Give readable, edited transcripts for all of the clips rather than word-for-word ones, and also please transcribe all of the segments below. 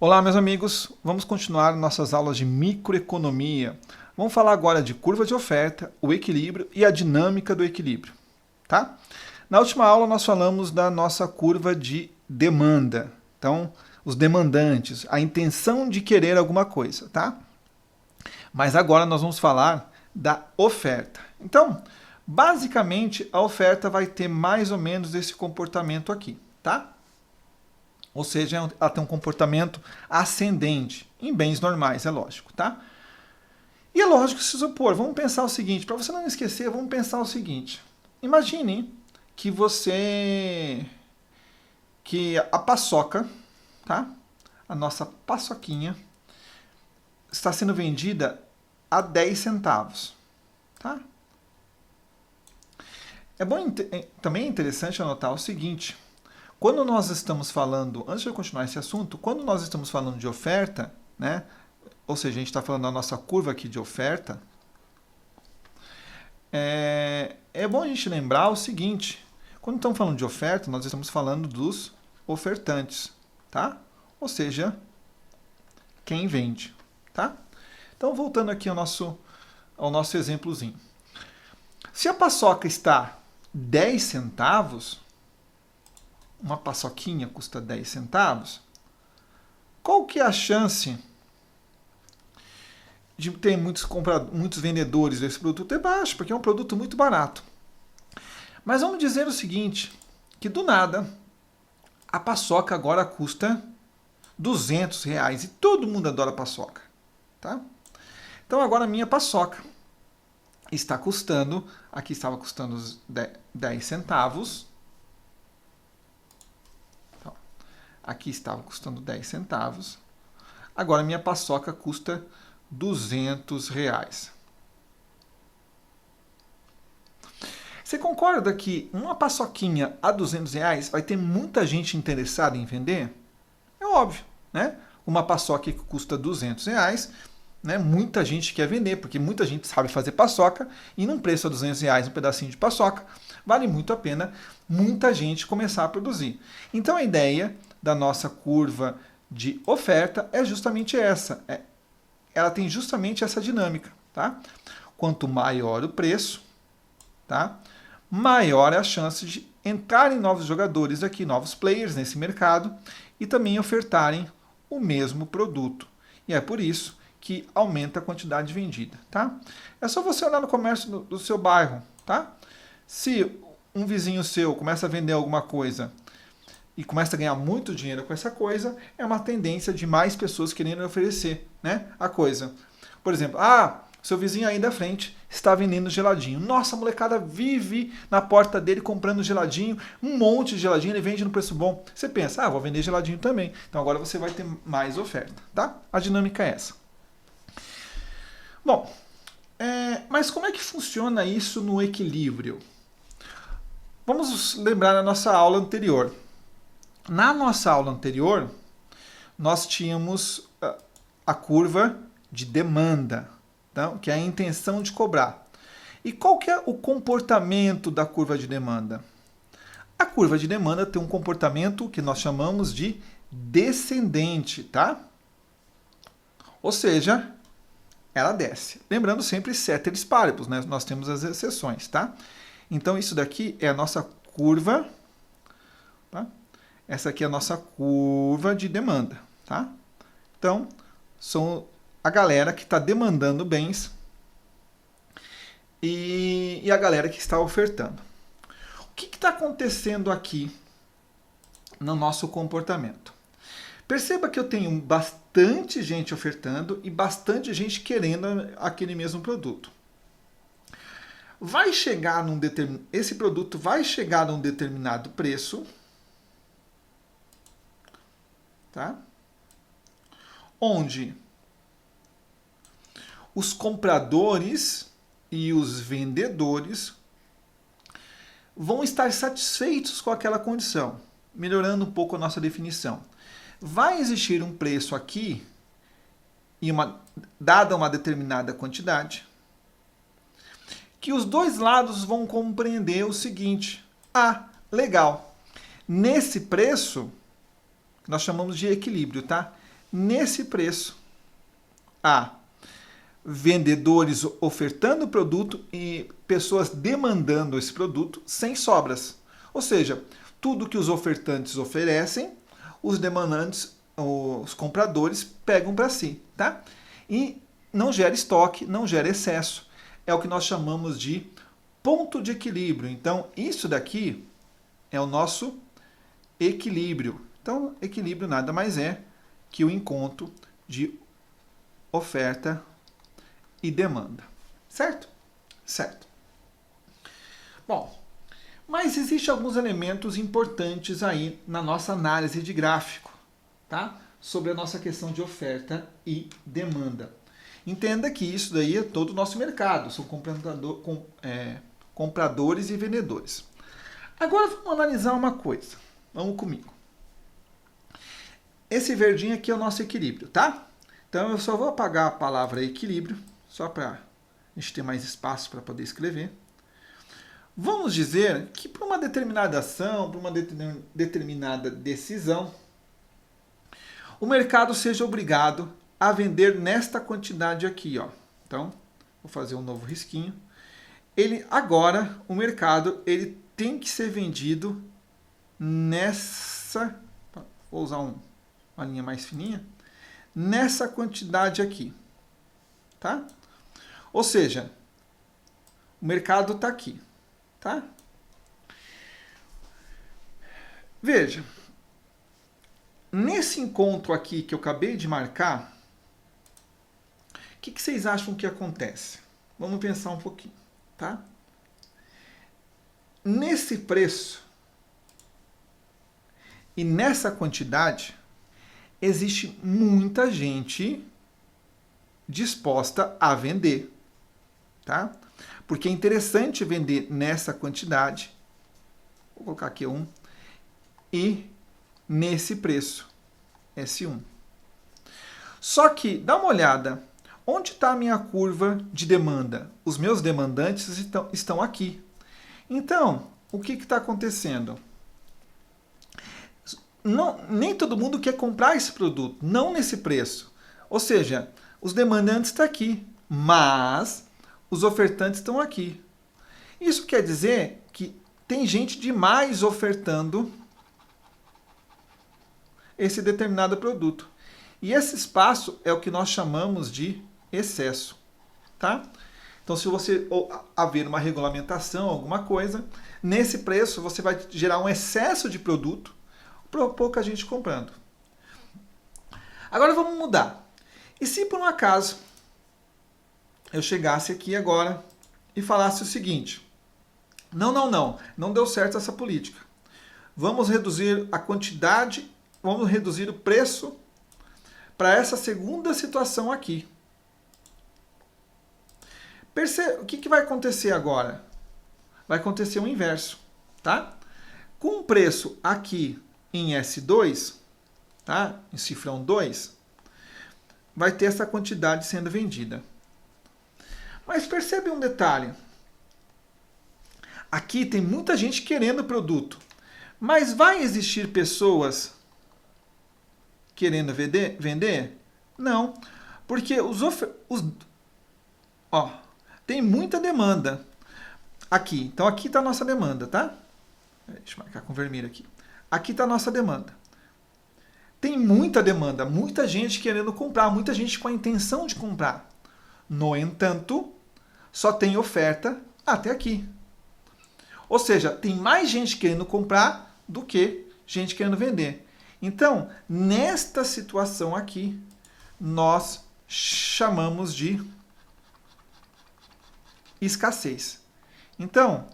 Olá, meus amigos. Vamos continuar nossas aulas de microeconomia. Vamos falar agora de curva de oferta, o equilíbrio e a dinâmica do equilíbrio, tá? Na última aula nós falamos da nossa curva de demanda. Então, os demandantes, a intenção de querer alguma coisa, tá? Mas agora nós vamos falar da oferta. Então, basicamente, a oferta vai ter mais ou menos esse comportamento aqui, tá? Ou seja, ela tem um comportamento ascendente, em bens normais, é lógico, tá? E é lógico se supor, vamos pensar o seguinte, para você não esquecer, vamos pensar o seguinte. Imagine que que a paçoca, tá? A nossa paçoquinha está sendo vendida a 10 centavos, tá? Também é interessante anotar o seguinte. Quando nós estamos falando, antes de eu continuar esse assunto, quando nós estamos falando de oferta, né? Ou seja, a gente está falando da nossa curva aqui de oferta, é bom a gente lembrar o seguinte, quando estamos falando de oferta, nós estamos falando dos ofertantes, tá? Ou seja, quem vende, tá? Então, voltando aqui ao nosso exemplozinho. Se a paçoca está 10 centavos, uma paçoquinha custa 10 centavos, qual que é a chance de ter muitos vendedores desse produto? É baixo, porque é um produto muito barato. Mas vamos dizer o seguinte, que do nada, a paçoca agora custa R$ 200 e todo mundo adora paçoca, tá? Então agora a minha paçoca está custando, aqui estava custando 10 centavos, aqui estava custando 10 centavos. Agora minha paçoca custa R$ 200. Você concorda que uma paçoquinha a R$ 200 vai ter muita gente interessada em vender? É óbvio, né? Uma paçoca que custa R$ 200, né? Muita gente quer vender, porque muita gente sabe fazer paçoca e num preço a R$ 200 um pedacinho de paçoca, vale muito a pena muita gente começar a produzir. Então a ideia da nossa curva de oferta é justamente essa. Ela tem justamente essa dinâmica, tá? Quanto maior o preço, tá? Maior é a chance de entrarem novos jogadores aqui, novos players nesse mercado e também ofertarem o mesmo produto. E é por isso que aumenta a quantidade vendida, tá? É só você olhar no comércio do seu bairro, tá? Se um vizinho seu começa a vender alguma coisa e começa a ganhar muito dinheiro com essa coisa, é uma tendência de mais pessoas querendo oferecer, né, a coisa. Por exemplo, seu vizinho aí da frente está vendendo geladinho. Nossa, a molecada vive na porta dele comprando geladinho, um monte de geladinho, ele vende no preço bom. Você pensa, vou vender geladinho também. Então agora você vai ter mais oferta, tá? A dinâmica é essa. Bom, mas como é que funciona isso no equilíbrio? Vamos lembrar da nossa aula anterior. Na nossa aula anterior, nós tínhamos a curva de demanda, tá? Que é a intenção de cobrar. E qual que é o comportamento da curva de demanda? A curva de demanda tem um comportamento que nós chamamos de descendente, tá? Ou seja, ela desce. Lembrando sempre ceteris paribus, né? Nós temos as exceções, tá? Então isso daqui é a nossa curva, tá? Essa aqui é a nossa curva de demanda, tá? Então, são a galera que está demandando bens e a galera que está ofertando. O que está acontecendo aqui no nosso comportamento? Perceba que eu tenho bastante gente ofertando e bastante gente querendo aquele mesmo produto. Esse produto vai chegar a um determinado preço, tá? Onde os compradores e os vendedores vão estar satisfeitos com aquela condição, melhorando um pouco a nossa definição. Vai existir um preço aqui, dada uma determinada quantidade, que os dois lados vão compreender o seguinte: legal, nesse preço, nós chamamos de equilíbrio, tá? nesse preço há vendedores ofertando o produto e pessoas demandando esse produto sem sobras. Ou seja, tudo que os ofertantes oferecem, os demandantes, os compradores pegam para si, tá? E não gera estoque, não gera excesso. É o que nós chamamos de ponto de equilíbrio. Então, isso daqui é o nosso equilíbrio. Então, equilíbrio nada mais é que o encontro de oferta e demanda. Certo? Certo. Bom, mas existem alguns elementos importantes aí na nossa análise de gráfico, tá? Sobre a nossa questão de oferta e demanda. Entenda que isso daí é todo o nosso mercado, são compradores e vendedores. Agora vamos analisar uma coisa. Vamos comigo. Esse verdinho aqui é o nosso equilíbrio, tá? Então eu só vou apagar a palavra equilíbrio, só para a gente ter mais espaço para poder escrever. Vamos dizer que para uma determinada ação, para uma determinada decisão, o mercado seja obrigado a vender nesta quantidade aqui, ó. Então, vou fazer um novo risquinho. Agora, o mercado ele tem que ser vendido nessa... Vou usar uma linha mais fininha. Nessa quantidade aqui. Tá? Ou seja, o mercado está aqui. Tá? Veja. Nesse encontro aqui que eu acabei de marcar, o que vocês acham que acontece? Vamos pensar um pouquinho, tá? Nesse preço e nessa quantidade, existe muita gente disposta a vender, tá? Porque é interessante vender nessa quantidade, vou colocar aqui 1, e nesse preço, S1. Só que, dá uma olhada, onde está a minha curva de demanda? Os meus demandantes estão aqui. Então, o que está acontecendo? Nem todo mundo quer comprar esse produto, não nesse preço. Ou seja, os demandantes estão aqui, mas os ofertantes estão aqui. Isso quer dizer que tem gente demais ofertando esse determinado produto. E esse espaço é o que nós chamamos de excesso, tá? Então, se você haver uma regulamentação, alguma coisa, nesse preço você vai gerar um excesso de produto para pouca gente comprando. Agora vamos mudar. E se por um acaso eu chegasse aqui agora e falasse o seguinte: não deu certo essa política. Vamos reduzir a quantidade, vamos reduzir o preço para essa segunda situação aqui. O que vai acontecer agora? Vai acontecer o inverso, tá? Com o preço aqui em S2, tá? Em cifrão 2, vai ter essa quantidade sendo vendida. Mas percebe um detalhe. Aqui tem muita gente querendo o produto, mas vai existir pessoas querendo vender? Não, porque tem muita demanda aqui. Então aqui está a nossa demanda, tá? Deixa eu marcar com vermelho aqui. Aqui está a nossa demanda. Tem muita demanda, muita gente querendo comprar, muita gente com a intenção de comprar. No entanto, só tem oferta até aqui. Ou seja, tem mais gente querendo comprar do que gente querendo vender. Então, nesta situação aqui, nós chamamos de escassez. Então,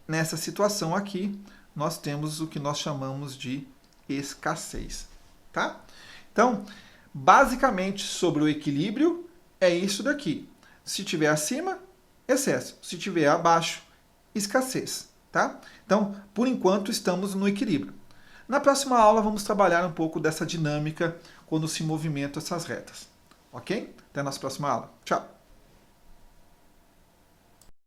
nessa situação aqui, nós temos o que nós chamamos de escassez, tá? Então, basicamente, sobre o equilíbrio, é isso daqui. Se tiver acima, excesso. Se tiver abaixo, escassez, tá? Então, por enquanto, estamos no equilíbrio. Na próxima aula, vamos trabalhar um pouco dessa dinâmica quando se movimentam essas retas. Ok? Até a nossa próxima aula. Tchau!